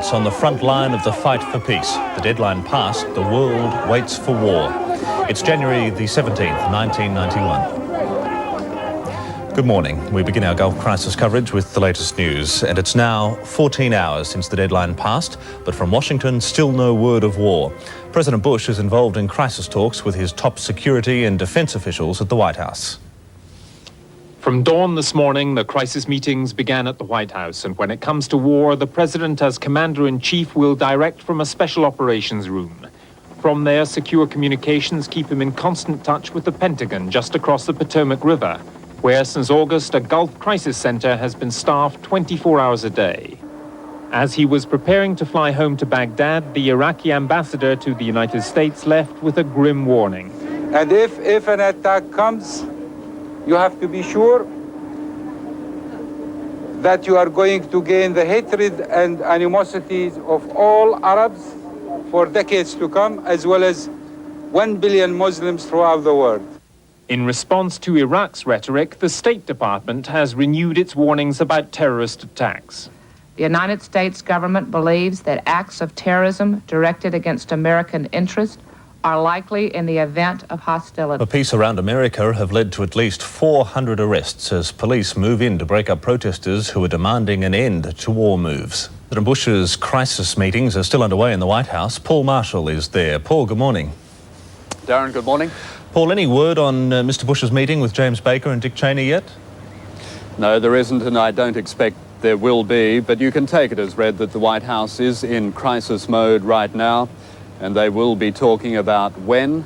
presidents on the front line of the fight for peace. The deadline passed, the world waits for war. It's January the 17th, 1991. Good morning. We begin our Gulf crisis coverage with the latest news, and it's now 14 hours since the deadline passed, but from Washington, still no word of war. President Bush is involved in crisis talks with his top security and defense officials at the White House. From dawn this morning, the crisis meetings began at the White House, and when it comes to war, the President as Commander-in-Chief will direct from a special operations room. From there, secure communications keep him in constant touch with the Pentagon just across the Potomac River, where since August a Gulf Crisis Center has been staffed 24 hours a day. As he was preparing to fly home to Baghdad, the Iraqi ambassador to the United States left with a grim warning. And if an attack comes, you have to be sure that you are going to gain the hatred and animosities of all Arabs for decades to come, as well as 1 billion Muslims throughout the world. In response to Iraq's rhetoric, the State Department has renewed its warnings about terrorist attacks. The United States government believes that acts of terrorism directed against American interests are likely in the event of hostility. The peace around America have led to at least 400 arrests as police move in to break up protesters who are demanding an end to war moves. President Bush's crisis meetings are still underway in the White House. Paul Marshall is there. Paul, good morning. Darren, good morning. Paul, any word on Mr. Bush's meeting with James Baker and Dick Cheney yet? No, there isn't, and I don't expect there will be, but you can take it as read that the White House is in crisis mode right now, and they will be talking about when